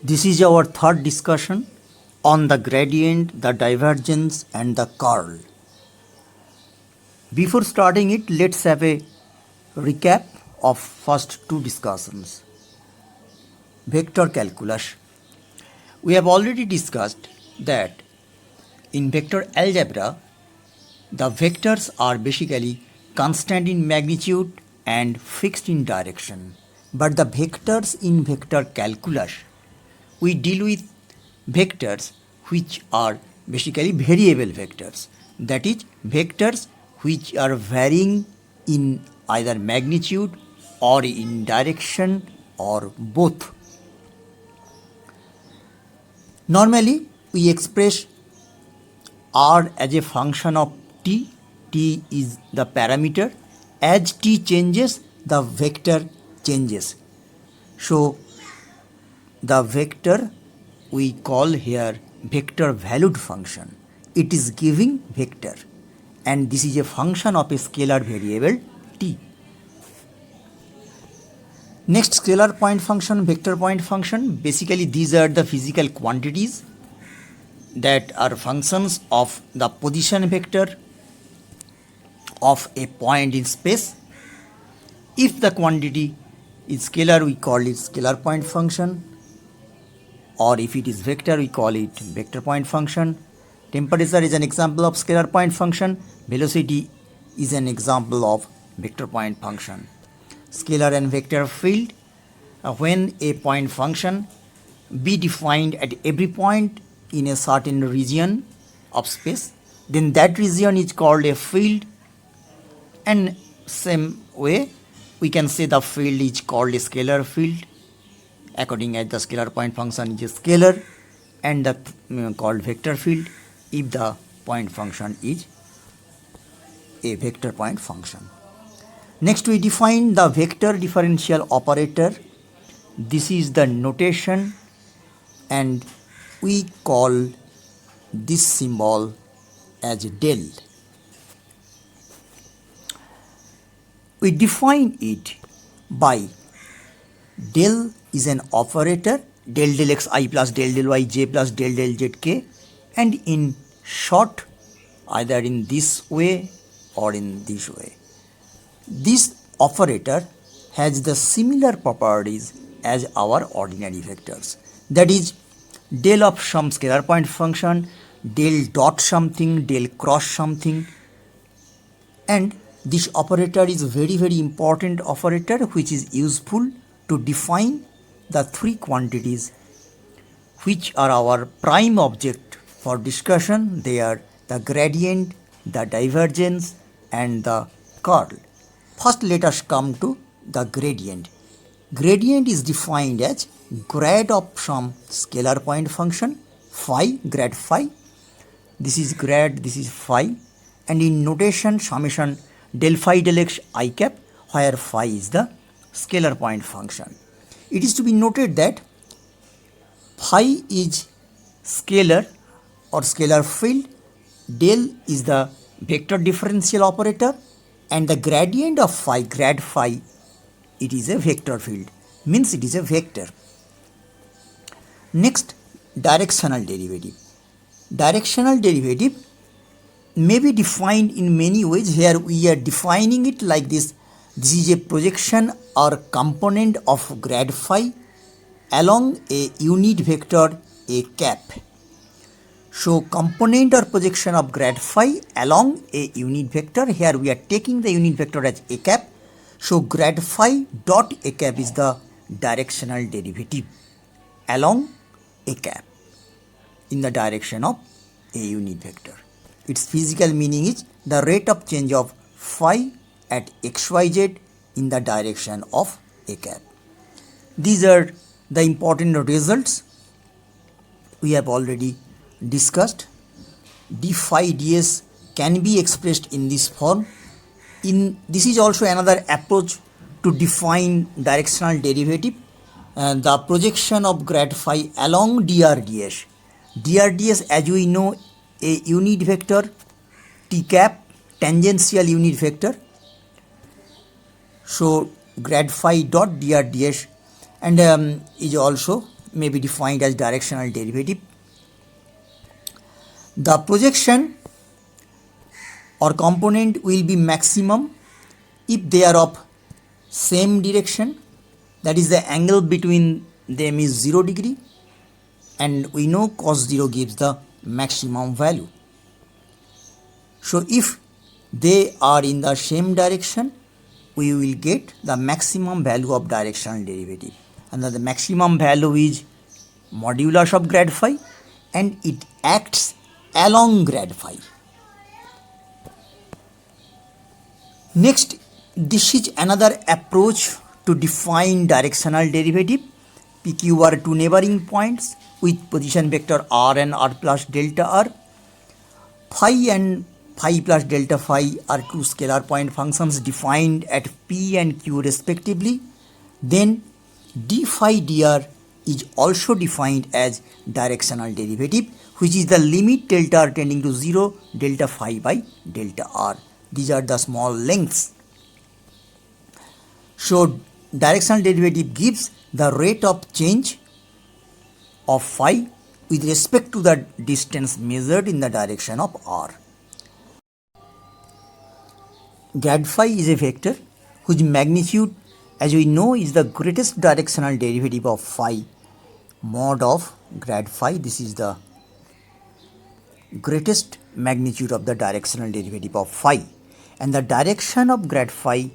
This is our third discussion on the gradient, the divergence, and the curl. Before starting it, let's have a recap of first two discussions. Vector calculus. We have already discussed that in vector algebra, the vectors are basically constant in magnitude and fixed in direction. But the vectors in vector calculus, we deal with vectors which are basically variable vectors. That is, vectors which are varying in either magnitude or in direction or both. Normally, we express R as a function of t. T is the parameter. As t changes, the vector changes. So, the vector we call here vector valued function. It is giving vector, and this is a function of a scalar variable t. Next, scalar point function, vector point function. Basically, these are the physical quantities that are functions of the position vector of a point in space. If the quantity is scalar, we call it scalar point function, or if it is vector, we call it vector point function. Temperature is an example of scalar point function. Velocity is an example of vector point function. Scalar and vector field. When a point function be defined at every point in a certain region of space, then that region is called a field, and same way we can say the field is called a scalar field according as the scalar point function is a scalar, and the called vector field if the point function is a vector point function. Next, we define the vector differential operator. This is the notation, and we call this symbol as del. We define it by del is an operator, del x I plus del y j plus del z k, and in short, either in this way or in this way. This operator has the similar properties as our ordinary vectors. That is, del of some scalar point function, del dot something, del cross something, and this operator is very important operator which is useful to define the three quantities which are our prime object for discussion. They are the gradient, the divergence, and the curl. First, let us come to the gradient. Gradient is defined as grad of some scalar point function, phi, grad phi. This is grad, this is phi, and in notation summation del phi del x I cap, where phi is the scalar point function. It is to be noted that phi is scalar or scalar field, del is the vector differential operator, and the gradient of phi, grad phi, it is a vector field, means it is a vector. Next, directional derivative. Directional derivative may be defined in many ways. Here we are defining it like this. This is a projection or component of grad phi along a unit vector a cap. So, component or projection of grad phi along a unit vector. Here we are taking the unit vector as a cap. So, grad phi dot a cap is the directional derivative along a cap in the direction of a unit vector. Its physical meaning is the rate of change of phi at xyz in the direction of a cap. These are the important results we have already discussed. D phi ds can be expressed in this form. This is also another approach to define directional derivative, and the projection of grad phi along dr ds. Dr ds, as we know, a unit vector t cap, tangential unit vector. So grad phi dot dr ds, and is also may be defined as directional derivative. The projection or component will be maximum if they are of same direction, that is the angle between them is 0 degree, and we know cos 0 gives the maximum value. So if they are in the same direction, we will get the maximum value of directional derivative, and the maximum value is modulus of grad phi, and it acts along grad phi. Next, this is another approach to define directional derivative. PQ are two neighboring points with position vector r and r plus delta r. Phi and phi plus delta phi are two scalar point functions defined at p and q respectively. Then d phi dr is also defined as directional derivative, which is the limit delta r tending to 0 delta phi by delta r. These are the small lengths. So directional derivative gives the rate of change of phi with respect to the distance measured in the direction of r. Grad phi is a vector whose magnitude, as we know, is the greatest directional derivative of phi mod of grad phi. This is the greatest magnitude of the directional derivative of phi, and the direction of grad phi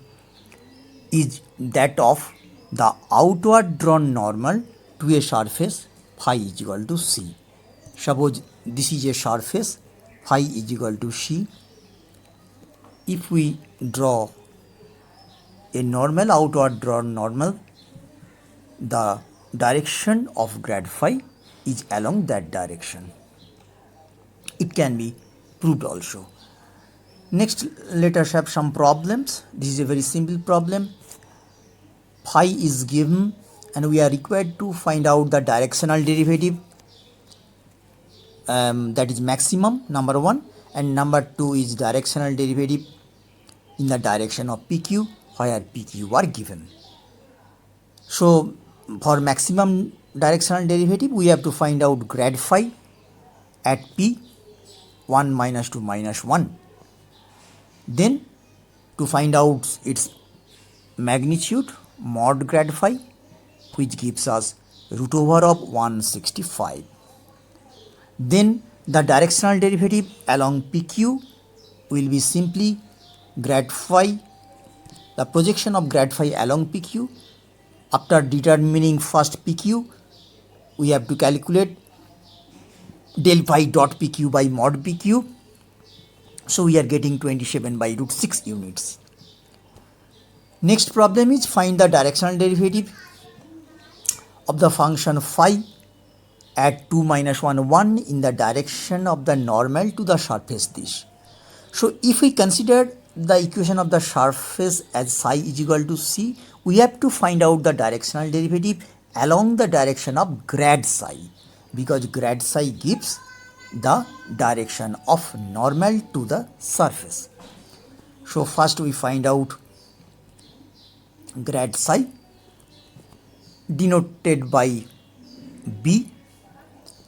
is that of the outward drawn normal to a surface phi is equal to c. Suppose this is a surface, phi is equal to c. If we draw a normal, outward drawn normal, the direction of grad phi is along that direction. It can be proved also. Next, let us have some problems. This is a very simple problem. Phi is given and we are required to find out the directional derivative, that is maximum, number 1, and number 2 is directional derivative in the direction of PQ, where PQ are given. So for maximum directional derivative, we have to find out grad phi at P 1 minus 2 minus 1. Then to find out its magnitude, mod grad phi, which gives us root over of 165. Then the directional derivative along PQ will be simply grad phi, the projection of grad phi along PQ. After determining first PQ, we have to calculate del phi dot PQ by mod PQ. So we are getting 27 by root 6 units. Next problem is find the directional derivative of the function phi at 2 minus 1 1 in the direction of the normal to the surface dish. So if we consider the equation of the surface as psi is equal to c, we have to find out the directional derivative along the direction of grad psi, because grad psi gives the direction of normal to the surface. So first we find out grad psi denoted by b,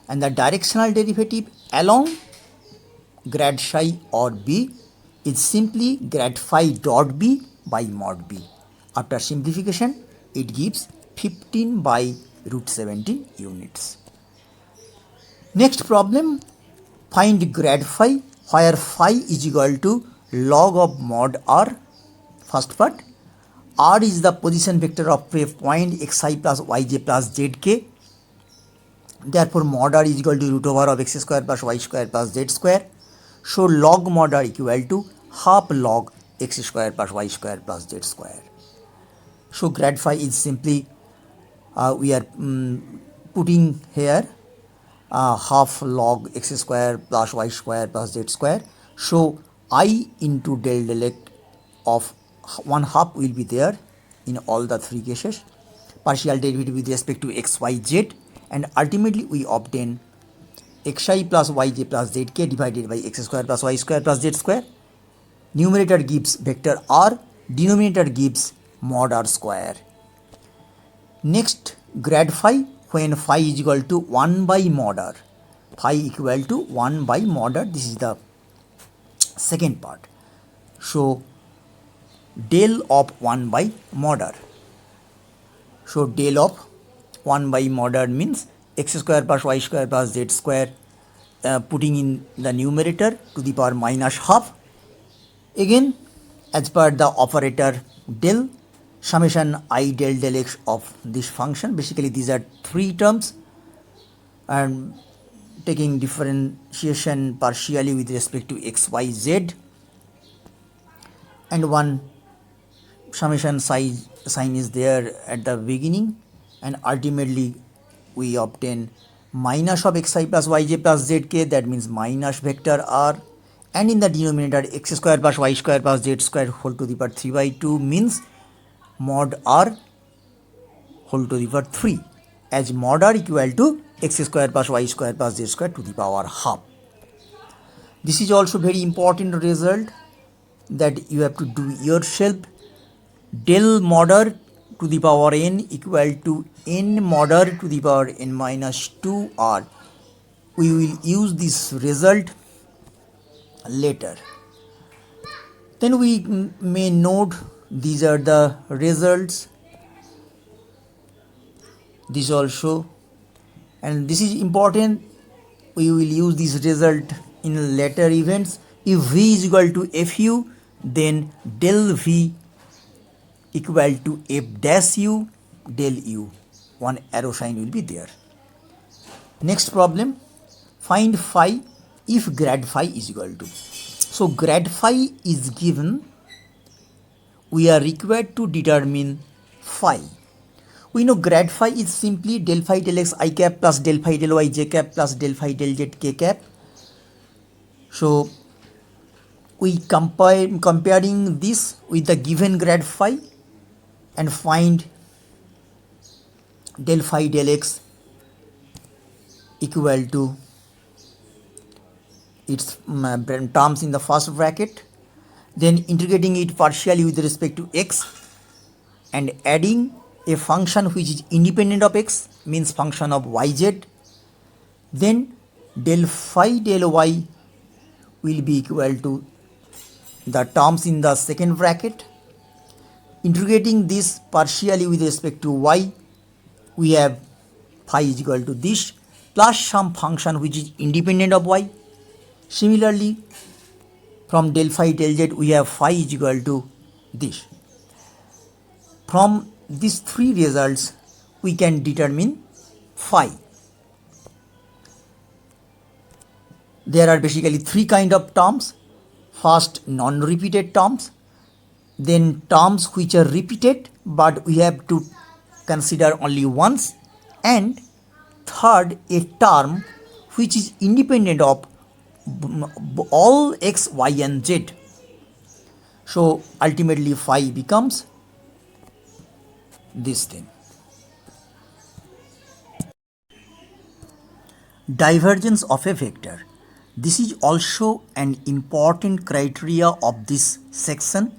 and the directional derivative along grad psi or b is simply grad phi dot b by mod b. After simplification, it gives 15 by root 17 units. Next problem, find grad phi where phi is equal to log of mod r. First part, r is the position vector of a point xi plus yj plus zk. Therefore mod r is equal to root over of x square plus y square plus z square. So log mod r equal to half log x square plus y square plus z square. So grad phi is simply we are putting here half log x square plus y square plus z square. So I into del x of 1/2 will be there in all the three cases. Partial derivative with respect to x, y, z, and ultimately we obtain xi plus yj plus zk divided by x square plus y square plus z square. Numerator gives vector r, denominator gives mod r square. Next, grad phi when phi is equal to 1 by mod r. Phi equal to 1 by mod r. This is the second part. So del of 1 by mod r. So del of 1 by mod r means x square plus y square plus z square, putting in the numerator to the power minus half. Again, as per the operator del, summation I del del x of this function. Basically these are three terms, and taking differentiation partially with respect to x, y, z, and one summation sign is there at the beginning, and ultimately we obtain minus of xi plus yj plus zk, that means minus vector r, and in the denominator x square plus y square plus z square whole to the power 3 by 2 means mod r whole to the power 3, as mod r equal to x square plus y square plus z square to the power half. This is also very important result that you have to do yourself. Del mod r to the power n equal to n mod r to the power n minus 2 r. We will use this result later. Then we may note these are the results. This also, and this is important, we will use this result in later events. If v is equal to fu, then del v equal to f dash u del u. One arrow sign will be there. Next problem, find phi if grad phi is equal to. So grad phi is given, we are required to determine phi. We know grad phi is simply del phi del x I cap plus del phi del y j cap plus del phi del z k cap. So we comparing this with the given grad phi and find del phi del x equal to its terms in the first bracket, then integrating it partially with respect to x and adding a function which is independent of x, means function of yz, then del phi del y will be equal to the terms in the second bracket. Integrating this partially with respect to y, we have phi is equal to this plus some function which is independent of y. Similarly, from del phi del z we have phi is equal to this. From these three results we can determine phi. There are basically three kind of terms. First, non-repeated terms, then terms which are repeated but we have to consider only once, and third, a term which is independent of all x, y and z. So ultimately phi becomes this thing. Divergence of a vector. This is also an important criteria of this section.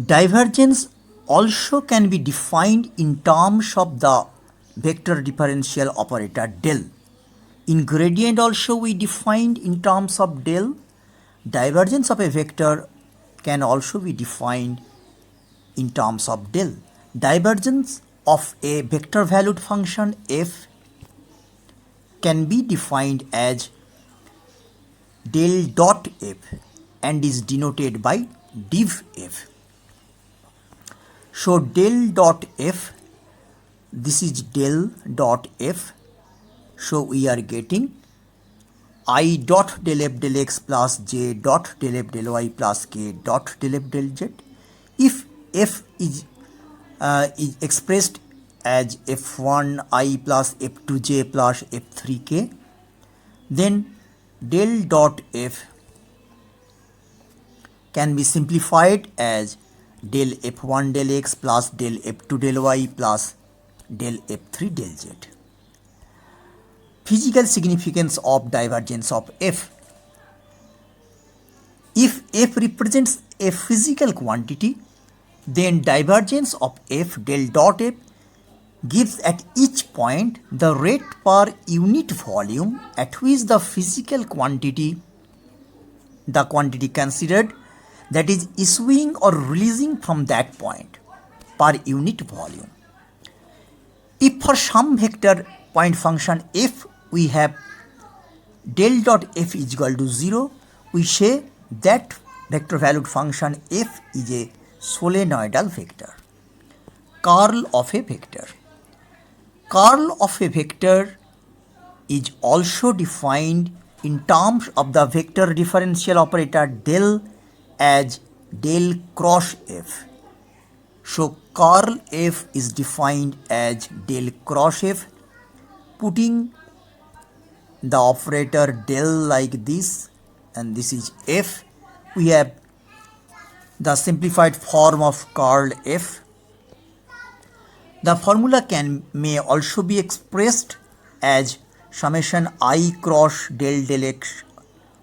Divergence also can be defined in terms of the vector differential operator del. In gradient also we defined in terms of del. Divergence of a vector can also be defined in terms of del. Divergence of a vector valued function f can be defined as del dot f and is denoted by div f. So del dot f, this is del dot f. So we are getting I dot del f del x plus j dot del f del y plus k dot del f del z. If f is expressed as f1i plus f2j plus f3k, then del dot f can be simplified as del f1 del x plus del f2 del y plus del f3 del z. Physical significance of divergence of f. If f represents a physical quantity, then divergence of f del dot f gives at each point the rate per unit volume at which the physical quantity, the quantity considered, that is issuing or releasing from that point per unit volume. If for some vector point function f we have del dot f is equal to 0, we say that vector valued function f is a solenoidal vector. Curl of a vector. Curl of a vector is also defined in terms of the vector differential operator del as del cross f. So curl f is defined as del cross f. Putting the operator del like this, and this is f, we have the simplified form of curl f. The formula may also be expressed as summation I cross del x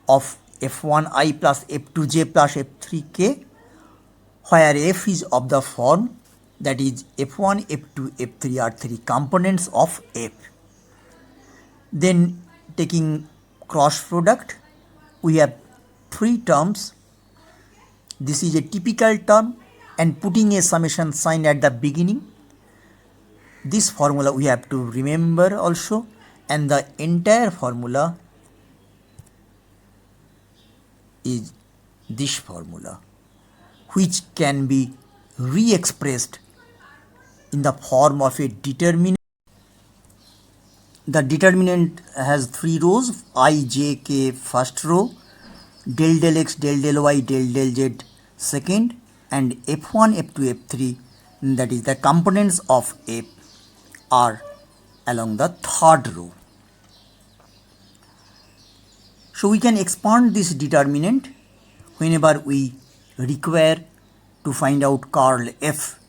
of f1i plus f2j plus f3k, where f is of the form that is f1, f2, f3 are three components of f. Then taking cross product, we have three terms. This is a typical term, and putting a summation sign at the beginning. This formula we have to remember also, and the entire formula is this formula, which can be re-expressed in the form of a determinant. The determinant has three rows: I, j, k first row, del x, del y, del z second, and f1, f2, f3, that is the components of f, are along the third row. So we can expand this determinant whenever we require to find out curl f.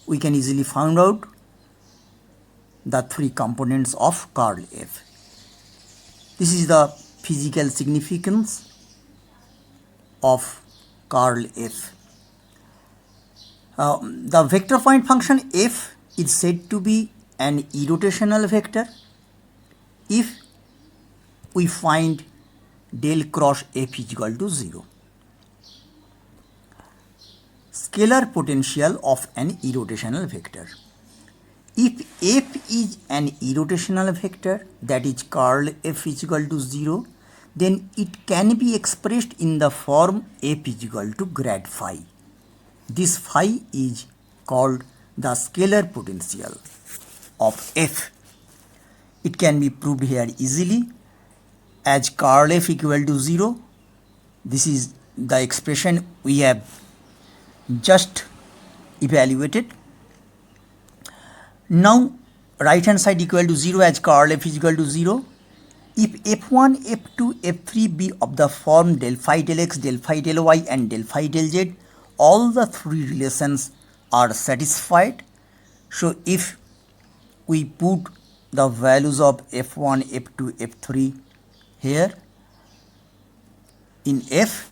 We can easily find out the three components of curl f. This is the physical significance of curl f. The vector point function f is said to be an irrotational vector if we find del cross f is equal to 0. Scalar potential of an irrotational vector. If f is an irrotational vector, that is curl f is equal to 0, then it can be expressed in the form f is equal to grad phi. This phi is called the scalar potential of f. It can be proved here easily as curl f equal to 0. This is the expression we have just evaluated. Now right hand side equal to 0 as curl f is equal to 0. If f1, f2, f3 be of the form del phi del x, del phi del y and del phi del z, all the three relations are satisfied. So if we put the values of f1, f2, f3 here in f,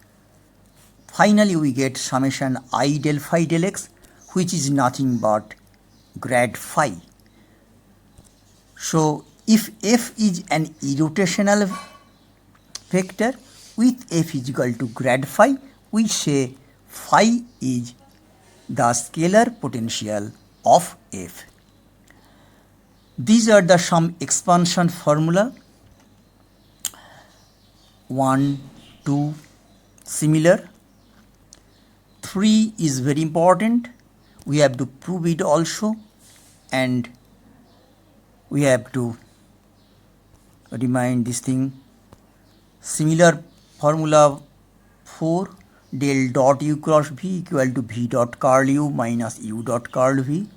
finally we get summation I del phi del x, which is nothing but grad phi. So if f is an irrotational vector with f is equal to grad phi, we say phi is the scalar potential of f. These are the some expansion formula. 1, 2, similar. 3 is very important. We have to prove it also, and we have to remind this thing. Similar formula 4, del dot u cross v equal to v dot curl u minus u dot curl v.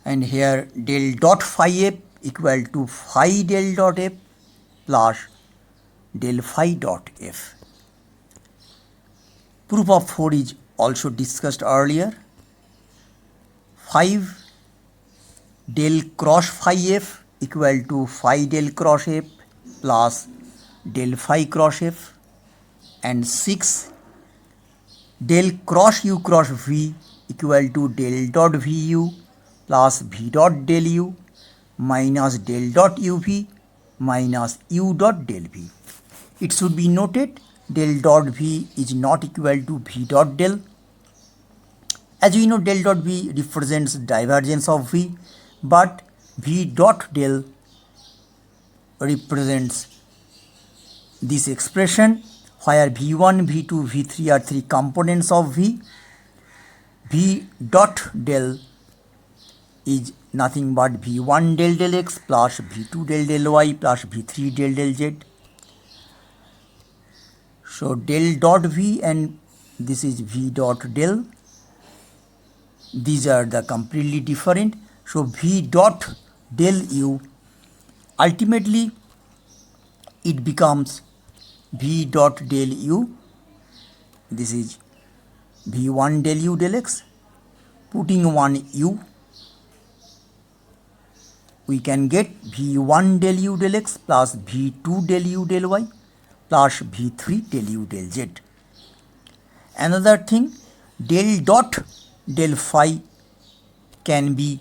And here del dot phi f equal to phi del dot f plus del phi dot f. Proof of 4 is also discussed earlier. 5 del cross phi f equal to phi del cross f plus del phi cross f, and 6 del cross u cross v equal to del dot vu plus v dot del u minus del dot uv minus u dot del v. It should be noted del dot v is not equal to v dot del. As we know, del dot v represents divergence of v, but v dot del represents this expression where v1, v2, v3 are three components of v. V dot del is nothing but v1 del del x plus v2 del del y plus v3 del del z. So del dot v and this is v dot del. These are the completely different. So v dot del u, ultimately it becomes v dot del u. This is v1 del u del x. Putting one u, we can get v1 del u del x plus v2 del u del y plus v3 del u del z. Another thing, del dot del phi can be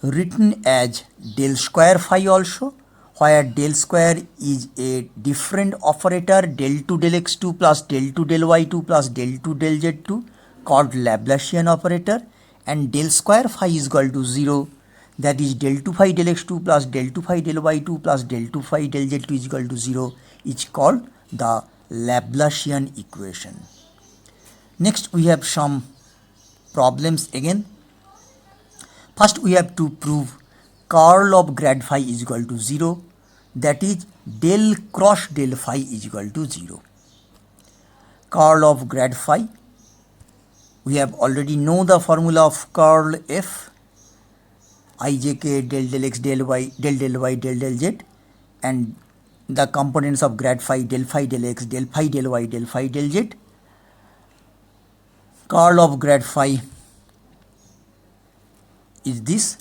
written as del square phi also, where del square is a different operator del 2 del x2 plus del 2 del y2 plus del 2 del z2 called Laplacian operator, and del square phi is equal to 0, that is del 2 phi del x2 plus del 2 phi del y2 plus del 2 phi del z2 is equal to 0 is called the Laplacian equation. Next we have some problems again. First we have to prove curl of grad phi is equal to 0, that is del cross del phi is equal to 0. Curl of grad phi, we have already know the formula of curl f, ijk del del x del y del del y del del z, and the components of grad phi del x del phi del y del phi del z. Curl of grad phi is this.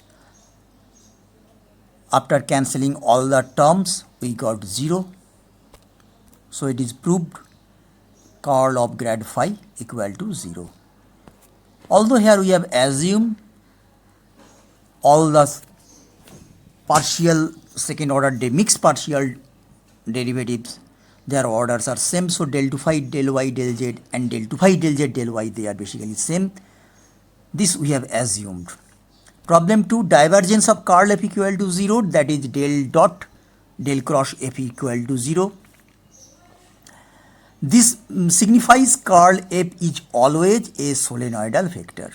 After cancelling all the terms, we got 0. So it is proved curl of grad phi equal to 0. Although here we have assumed all the partial second order mixed partial derivatives, their orders are same. So del 2 phi del y del z and del 2 phi del z del y, they are basically same. This we have assumed. Problem 2, divergence of curl f equal to 0, that is del dot del cross f equal to 0. This signifies curl f is always a solenoidal vector,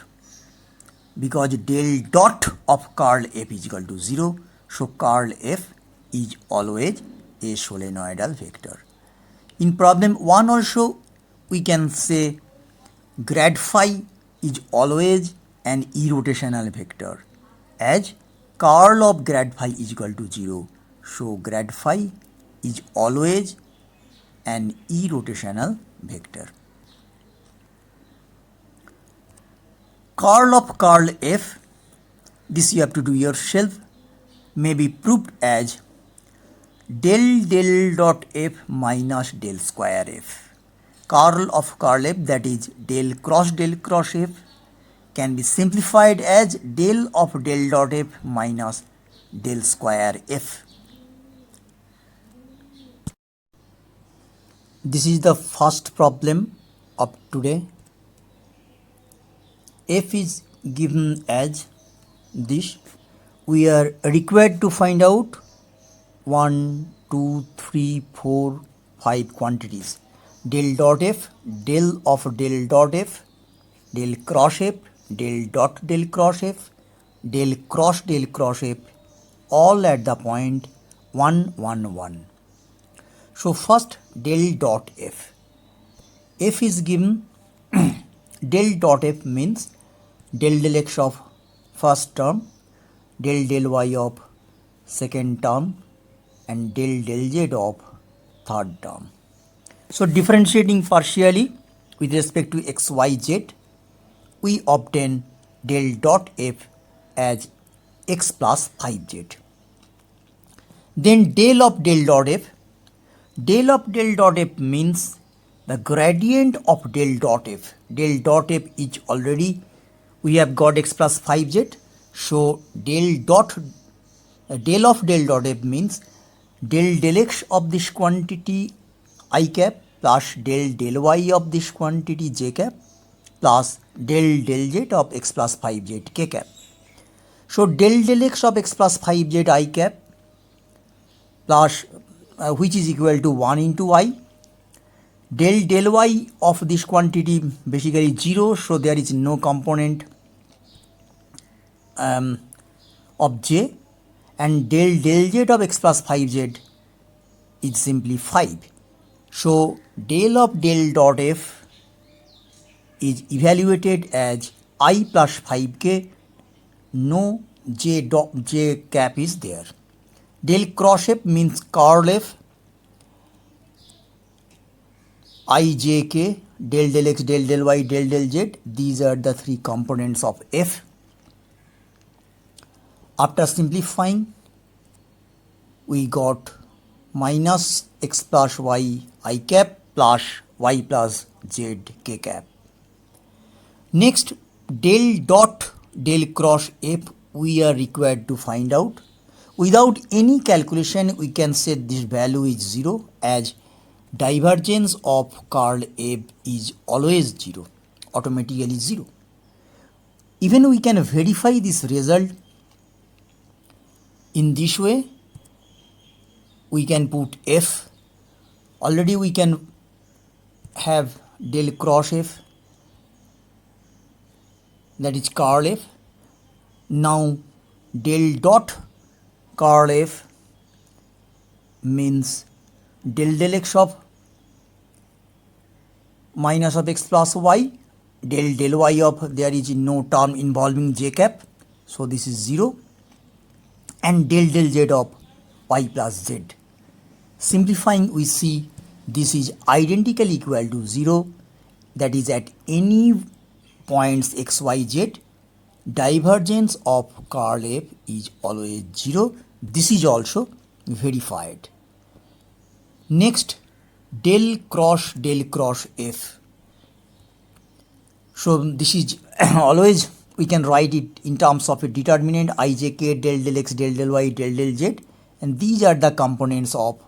because del dot of curl f is equal to 0. So curl f is always a solenoidal vector. In problem 1 also we can say grad phi is always an irrotational vector, as curl of grad phi is equal to 0. So grad phi is always an irrotational vector. Curl of curl f, this you have to do yourself, may be proved as del del dot f minus del square f. Curl of curl f, that is del cross f, can be simplified as del of del dot f minus del square f. This is the first problem of today. F is given as this. We are required to find out 1, 2, 3, 4, 5 quantities. Del dot f, del of del dot f, del cross f, del dot del cross f, del cross f, all at the point 1, 1, 1. So first del dot f. F is given del dot f means del del x of first term, del del y of second term, and del del z of third term. So differentiating partially with respect to x, y, z, we obtain del dot f as x plus 5z. Then del of del dot f. Del of del dot f means the gradient of del dot f. Del dot f is already, we have got x plus 5z. So del of del dot f means del x of this quantity I cap plus del y of this quantity j cap plus del z of x plus 5z k cap. So del x of x plus 5z I cap plus which is equal to 1 into I. Del y of this quantity basically 0, so there is no component of j, and del z of x plus 5z is simply 5. So del of del dot f is evaluated as I plus 5k, no j cap is there. Del cross f means curl f, I j k, del x, del y, del z, these are the three components of f. After simplifying, we got minus x plus y I cap plus y plus z k cap. Next, del dot del cross f we are required to find out. Without any calculation, we can set this value is 0, as divergence of curl f is always 0, automatically 0. Even we can verify this result in this way. We can put f. Already we can have del cross f, that is curl f. Now del dot curl f means del x of minus of x plus y, del y of, there is no term involving j cap, so this is 0, and del z of y plus z. Simplifying, we see this is identically equal to 0, that is at any points x, y, z, divergence of curl f is always 0. This is also verified. Next, del cross f. So this is always, we can write it in terms of a determinant ijk, del x, del y, del z, and these are the components of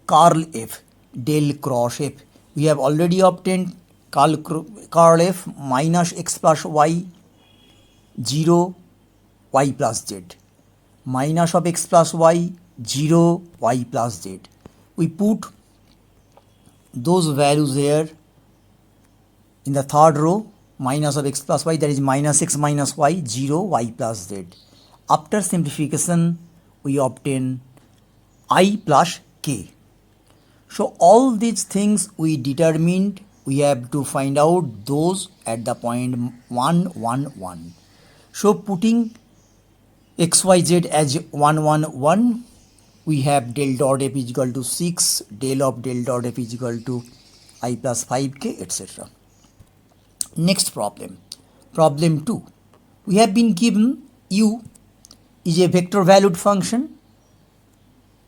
curl f, del cross f. We have already obtained curl f minus x plus y, 0, y plus z, minus of x plus y, 0, y plus z. We put those values here in the third row, minus of x plus y, that is minus x minus y, 0, y plus z. After simplification, we obtain I plus k. So all these things we determined, we have to find out those at the point 1, 1, 1. So putting x, y, z as 1, 1, 1, we have del dot f is equal to 6, del of del dot f is equal to I plus 5k, etc. Next problem, problem 2. We have been given u is a vector valued function.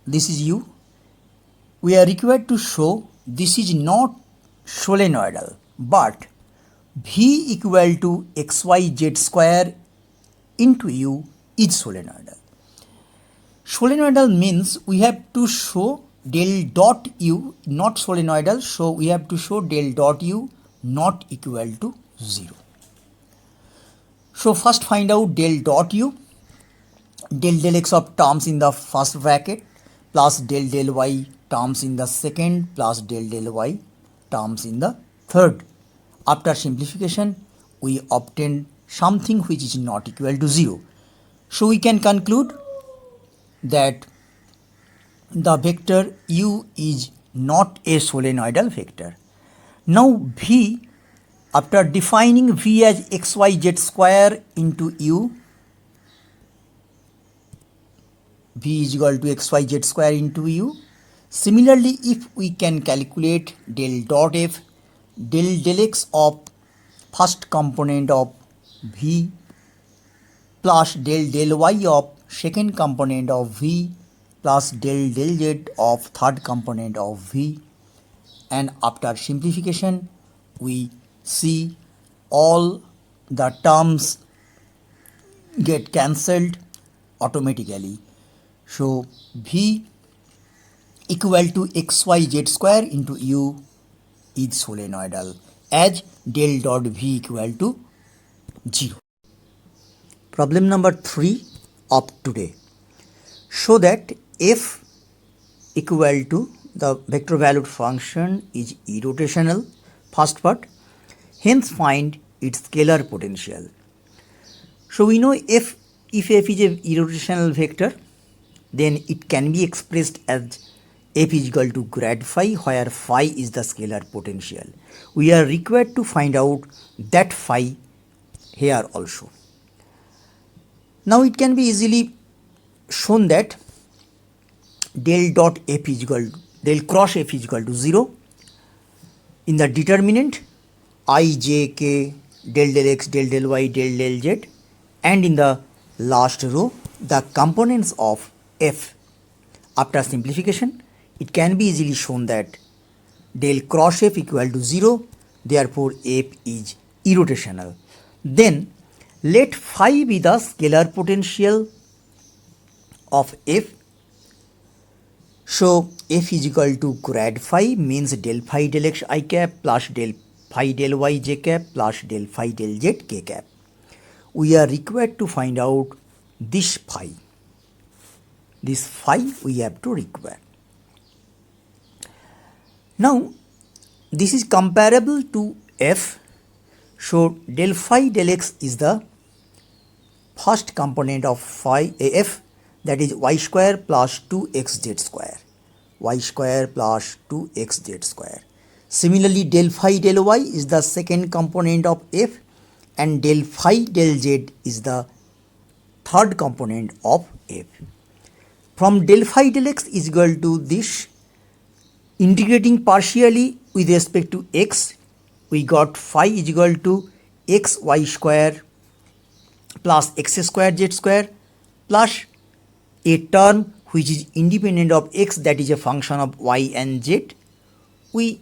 This is u. We are required to show this is not solenoidal, but v equal to xyz square into u is solenoidal. Solenoidal means we have to show del dot u not solenoidal, so we have to show del dot u not equal to 0. So first find out del dot u, del x of terms in the first bracket plus del y terms in the second plus del y terms in the third. After simplification, we obtain something which is not equal to 0. So we can conclude that the vector u is not a solenoidal vector. Now v, after defining v as xyz square into u, v is equal to xyz square into u. Similarly, if we can calculate del dot f, del x of first component of v plus del y of second component of v plus del z of third component of v, and after simplification we see all the terms get cancelled automatically. So V equal to xyz square into u is solenoidal as del dot V equal to 0. Problem number 3 of today. Show that f equal to the vector valued function is irrotational, first part, hence find its scalar potential. So we know if f is a irrotational vector, then it can be expressed as f is equal to grad phi, where phi is the scalar potential. We are required to find out that phi here also. Now it can be easily shown that del dot f is equal to del cross f is equal to 0 in the determinant I, j, k, del del x, del del y, del del z, and in the last row the components of f. After simplification, it can be easily shown that del cross f equal to 0, therefore f is irrotational. Then let phi be the scalar potential of f. So f is equal to grad phi means del phi del x I cap plus del phi del y j cap plus del phi del z k cap. We are required to find out this phi. This phi we have to require. Now this is comparable to f. So del phi del x is the first component of phi f, that is y square plus 2xz square, y square plus 2xz square. Similarly, del phi del y is the second component of f, and del phi del z is the third component of f. From del phi del x is equal to this, integrating partially with respect to x, we got phi is equal to x y square plus x square z square plus a term which is independent of x, that is a function of y and z. We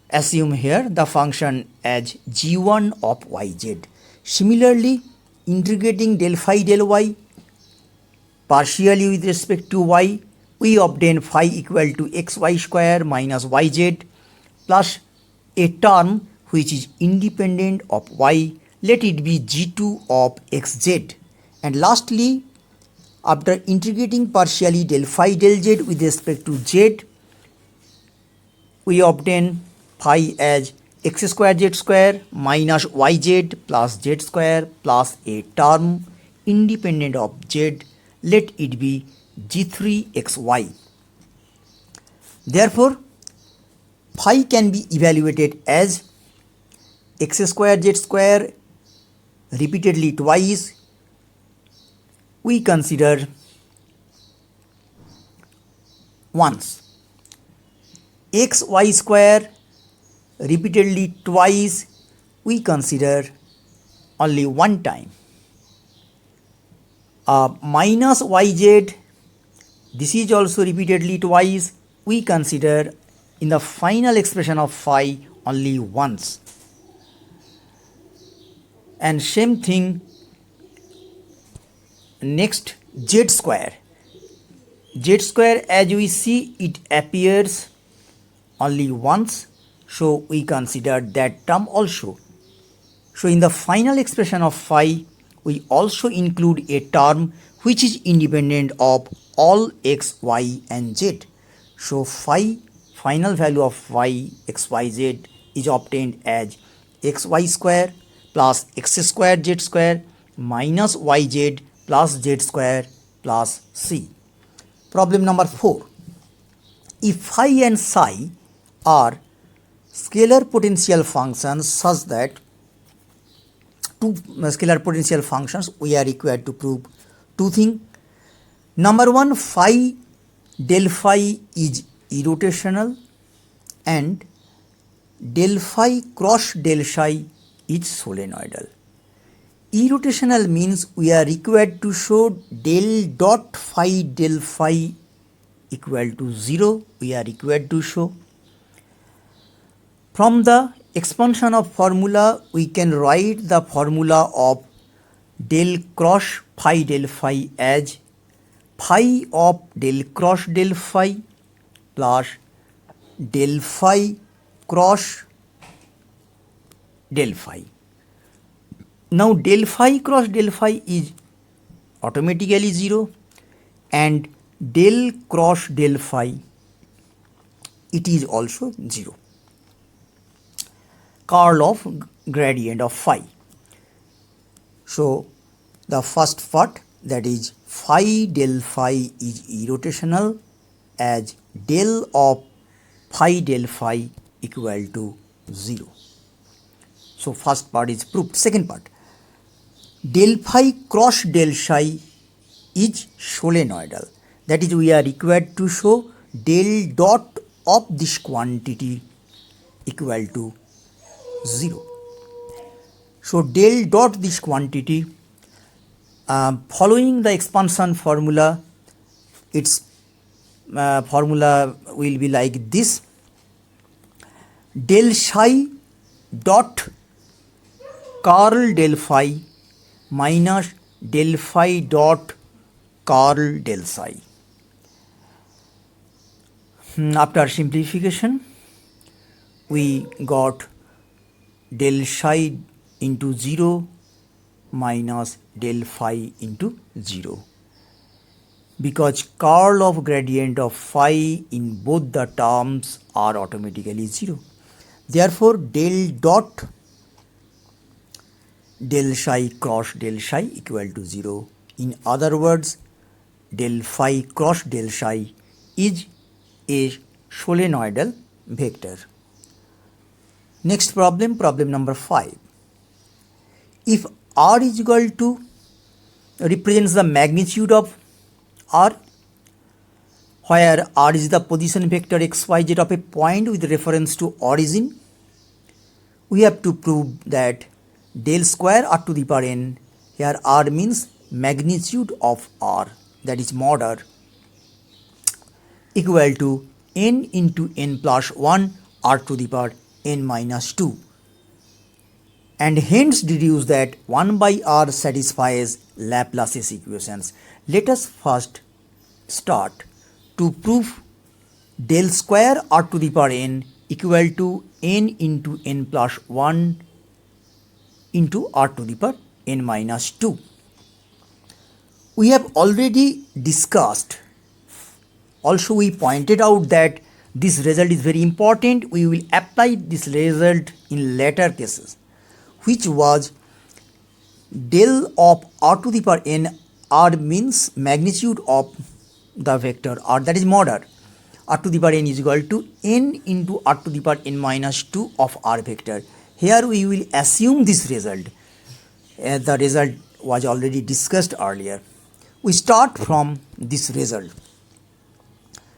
assume here the function as g1 of yz. Similarly, integrating del phi del y partially with respect to y, we obtain phi equal to xy square minus yz plus a term which is independent of y, let it be g2 of xz. And lastly, after integrating partially del phi del z with respect to z, we obtain phi as x square z square minus yz plus z square plus a term independent of z, let it be g3xy. Therefore, phi can be evaluated as x square z square repeatedly twice. We consider once, x y square repeatedly twice, we consider only one time. Minus yz, this is also repeatedly twice, we consider in the final expression of phi only once. And same thing, next z square. Z square, as we see, it appears only once, so we consider that term also. So in the final expression of phi, we also include a term which is independent of all x, y and z. So phi, final value of phi x, y, z is obtained as xy square plus x square z square minus yz plus z square plus c. Problem number 4. If phi and psi are scalar potential functions such that two scalar potential functions, we are required to prove two things. Number 1, phi del phi is irrotational and del phi cross del psi is solenoidal. Irrotational means we are required to show del dot phi del phi equal to 0. We are required to show. From the expansion of formula, we can write the formula of del cross phi del phi as phi of del cross del phi plus del phi cross del phi. Now del phi cross del phi is automatically 0 and del cross del phi it is also 0. Curl of gradient of phi. So the first part, that is phi del phi is irrotational as del of phi del phi equal to 0. So first part is proved. Second part, del phi cross del psi is solenoidal. That is, we are required to show del dot of this quantity equal to 0. So del dot this quantity, following the expansion formula, its formula will be like this: del psi dot curl del phi minus del phi dot curl del psi. After simplification, we got del psi into 0 minus del phi into 0, because curl of gradient of phi in both the terms are automatically 0. Therefore, del dot del psi cross del psi equal to 0. In other words, del phi cross del psi is a solenoidal vector. Next problem, problem number 5. If R is equal to represents the magnitude of R, where R is the position vector xyz of a point with reference to origin, we have to prove that del square R to the power n, here R means magnitude of R, that is mod R, equal to n into n plus 1 R to the power n minus 2, and hence deduce that 1 by R satisfies Laplace's equations. Let us first start to prove del square R to the power n equal to n into n plus 1 into R to the power n minus 2. We have already discussed, also we pointed out that this result is very important. We will apply this result in later cases, which was del of R to the power n. R means magnitude of the vector R, that is mod R. R to the power n is equal to n into R to the power n minus 2 of R vector. Here we will assume this result. The result was already discussed earlier. We start from this result.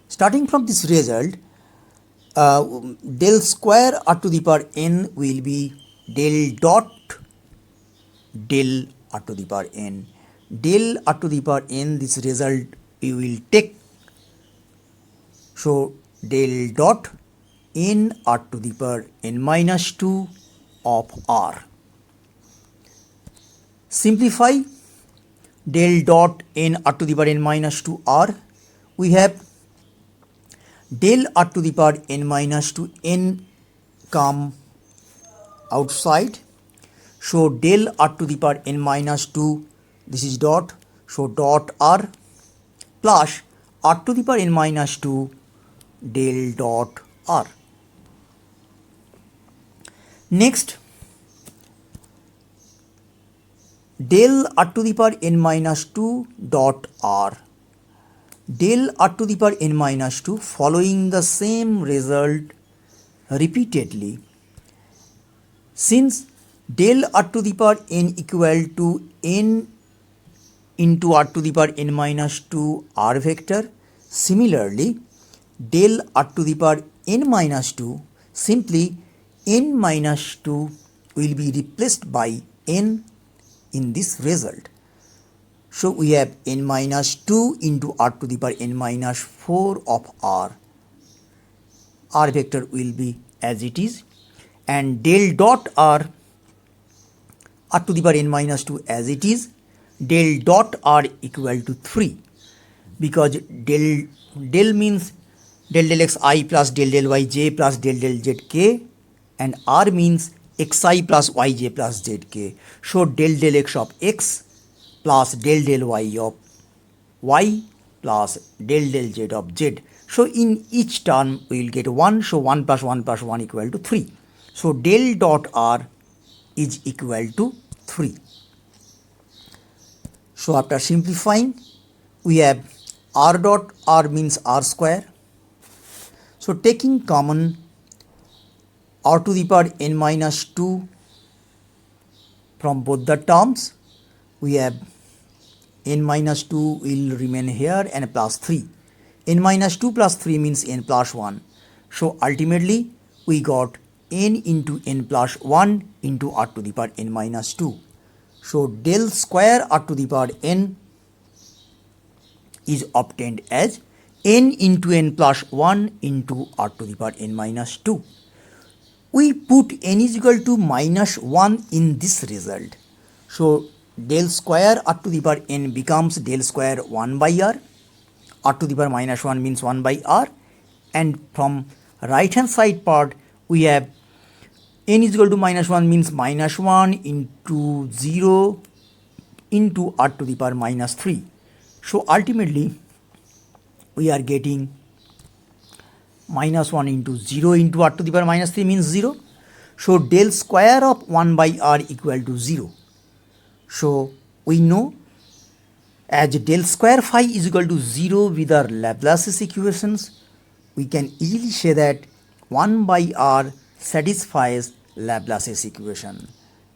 Starting from this result, del square R to the power n will be del dot del R to the power n. Del R to the power n, this result we will take. So del dot n R to the power n minus 2 of R. Simplify del dot n R to the power n minus 2 R. We have del R to the power n minus 2 n come outside. So del R to the power n minus 2, this is dot, so dot R plus R to the power n minus 2 del dot R. Next, del R to the power n minus 2 dot R. Del R to the power n minus 2, following the same result repeatedly. Since del R to the power n equal to n into R to the power n minus 2 R vector, similarly del R to the power n minus 2, simply n minus 2 will be replaced by n in this result. So we have n minus 2 into R to the power n minus 4 of R. R vector will be as it is, and del dot R, R to the power n minus 2 as it is, del dot r equal to 3, because del means del del xi plus del del yj plus del del zk, and r means xi plus yj plus zk. So del del x of x plus del del y of y plus del del z of z. So in each term we will get 1. So 1 plus 1 plus 1 equal to 3. So del dot r is equal to 3. So after simplifying, we have r dot r means r square. So taking common r to the power n minus 2 from both the terms, we have n minus 2 will remain here and plus 3. N minus 2 plus 3 means n plus 1. So ultimately we got n into n plus 1 into r to the power n minus 2. So del square r to the power n is obtained as n into n plus 1 into r to the power n minus 2. We put n is equal to minus 1 in this result. So del square r to the power n becomes del square 1 by r to the power minus 1 means 1 by r, and from right hand side part we have n is equal to minus 1 means minus 1 into 0 into r to the power minus 3. So ultimately we are getting minus 1 into 0 into r to the power minus 3 means 0. So del square of 1 by r equal to 0. So we know as del square phi is equal to 0 with our Laplace's equations, we can easily say that 1 by r satisfies Laplace's equation,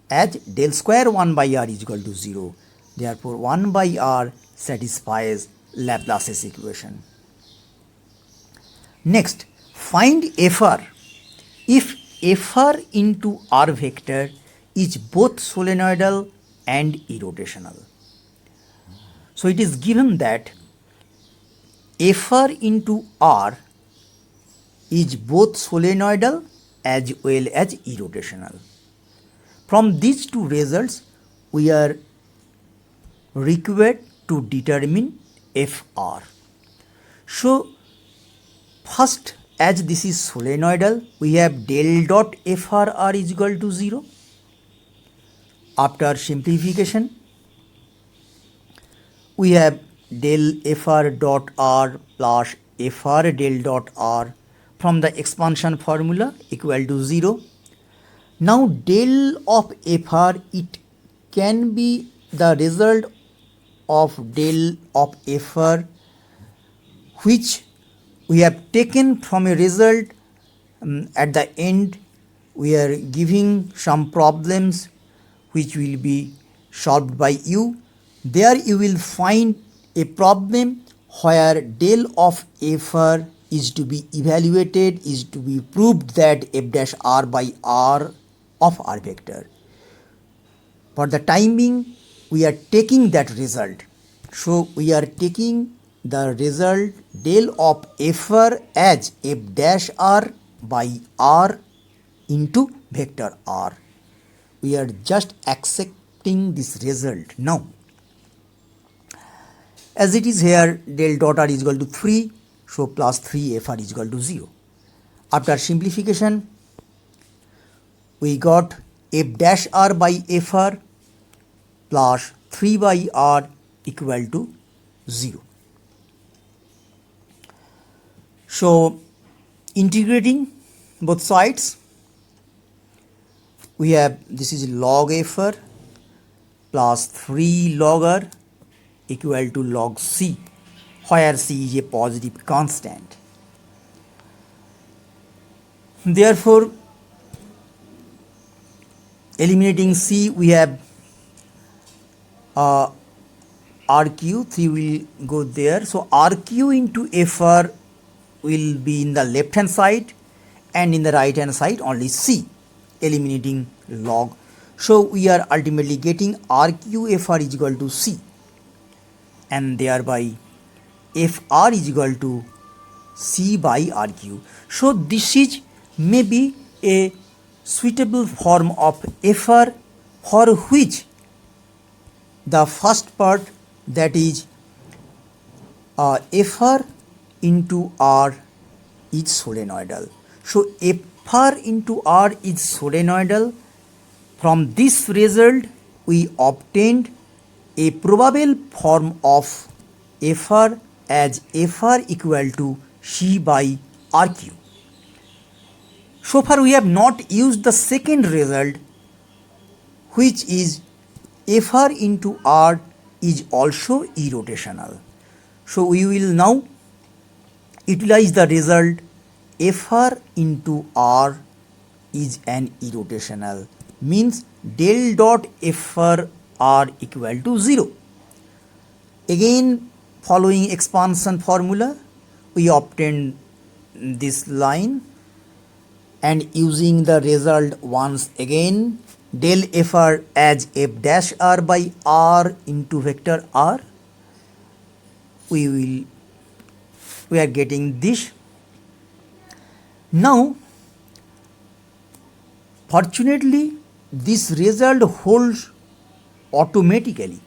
as del square 1 by r is equal to 0. Therefore 1 by r satisfies Laplace's equation. Next, find Fr if Fr into r vector is both solenoidal and irrotational. So it is given that Fr into r is both solenoidal as well as irrotational. From these two results, we are required to determine Fr. So first, as this is solenoidal, we have del dot Fr r is equal to 0. After simplification, we have del Fr dot r plus Fr del dot r from the expansion formula equal to 0. Now del of Fr, it can be the result of del of Fr which we have taken from a result at the end. We are giving some problems which will be solved by you. There you will find a problem where del of Fr is to be evaluated, is to be proved that f dash r by r of r vector. For the time being, we are taking that result. So we are taking the result del of Fr as f dash r by r into vector r. We are just accepting this result now. As it is here, del dot r is equal to 3, so plus 3 Fr is equal to 0. After simplification, we got f dash r by Fr plus 3 by r equal to 0. So integrating both sides, we have this is log Fr plus 3 log r equal to log c, where c is a positive constant. Therefore, eliminating c, we have rq, 3 will go there. So rq into Fr will be in the left hand side, and in the right hand side only c, eliminating log. So we are ultimately getting rq Fr is equal to c, and thereby Fr is equal to c by rq. So this is maybe a suitable form of Fr for which the first part, that is FR into R is solenoidal. So FR into R is solenoidal. From this result we obtained a probable form of FR as FR equal to C by RQ. So far we have not used the second result, which is FR into R is also irrotational. So we will now utilize the result FR into R is an irrotational, means del dot FR R equal to 0. Again, following expansion formula, we obtain this line, and using the result once again, del FR as F dash R by R into vector R, we are getting this. Now, fortunately, this result holds automatically,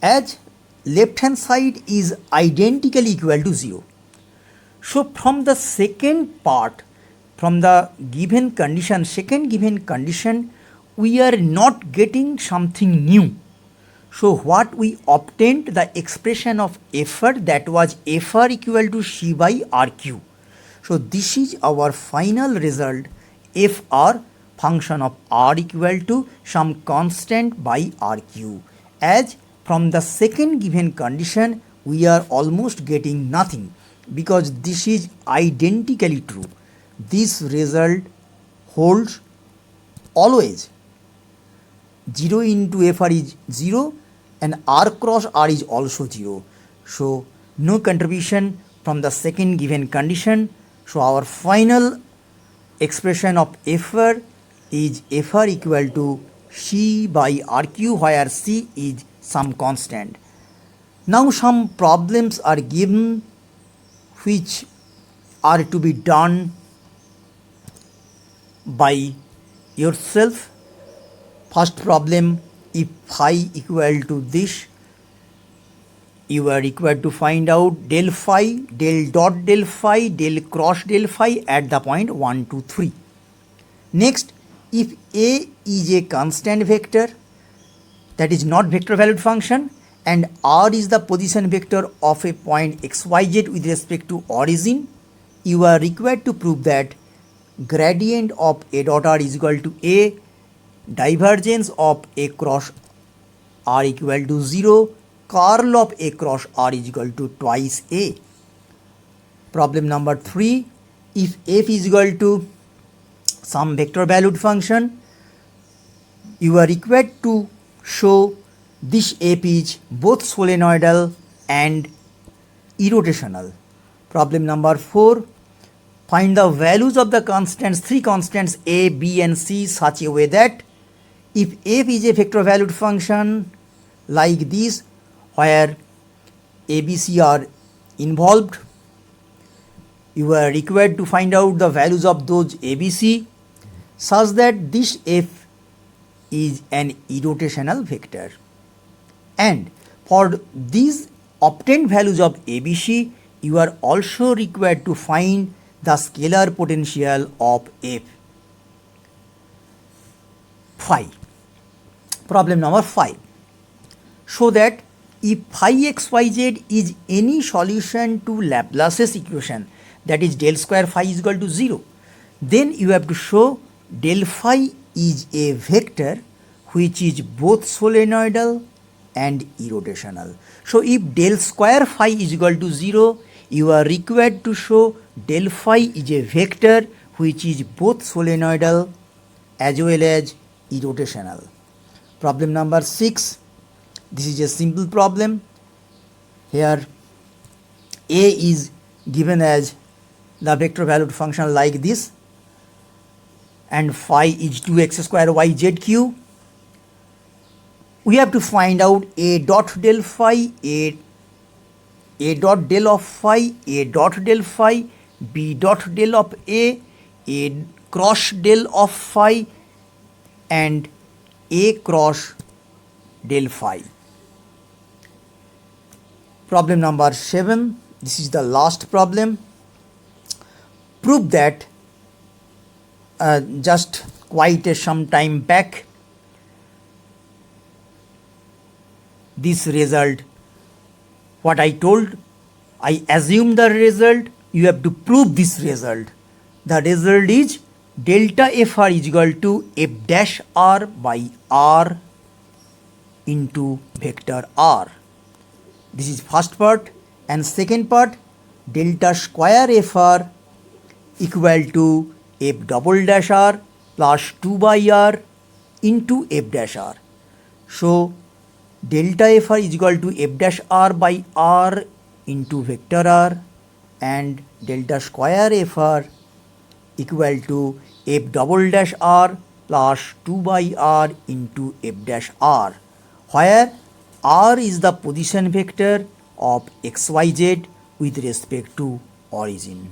as left hand side is identically equal to 0. So from the second part, from the given condition, second given condition, we are not getting something new. So what we obtained, the expression of FR, that was FR equal to C by RQ. So this is our final result, FR function of R equal to some constant by RQ. As from the second given condition, we are almost getting nothing, because this is identically true. This result holds always. 0 into FR is 0 and R cross R is also 0. So no contribution from the second given condition. So our final expression of FR is FR equal to C by RQ, where C is some constant. Now some problems are given which are to be done by yourself. First problem, if phi equal to this, you are required to find out del phi, del dot del phi, del cross del phi at the point 1, 2, 3. Next, if A is a constant vector, that is not vector valued function, and R is the position vector of a point xyz with respect to origin, you are required to prove that gradient of A dot R is equal to A, divergence of A cross R equal to 0, curl of A cross R is equal to twice A. Problem number 3, if f is equal to some vector valued function, you are required to show this f is both solenoidal and irrotational. Problem number 4, find the values of the constants, three constants a, b and c, such a way that if f is a vector valued function like this, where a, b, c are involved, you are required to find out the values of those a, b, c such that this f is an irrotational vector. And for these obtained values of a, b, c, you are also required to find the scalar potential of f. Phi. Problem number 5. Show that if phi xyz is any solution to Laplace's equation, that is del square phi is equal to 0, then you have to show del phi is a vector which is both solenoidal and irrotational. So if del square phi is equal to 0, you are required to show del phi is a vector which is both solenoidal as well as irrotational. Problem number 6. This is a simple problem. Here a is given as the vector valued function like this, and phi is 2x square yzq. We have to find out a dot del phi, a dot del of phi, a dot del phi, b dot del of a cross del of phi, and a cross del phi. Problem number 7. This is the last problem. Prove that just quite some time back this result, what I told, I assume the result, you have to prove this result. The result is delta fr is equal to f dash r by r into vector r. This is first part. And second part, delta square fr equal to f double dash r plus 2 by r into f dash r. So delta fr is equal to f dash r by r into vector r, and delta square fr equal to f double dash r plus 2 by r into f dash r, where r is the position vector of xyz with respect to origin.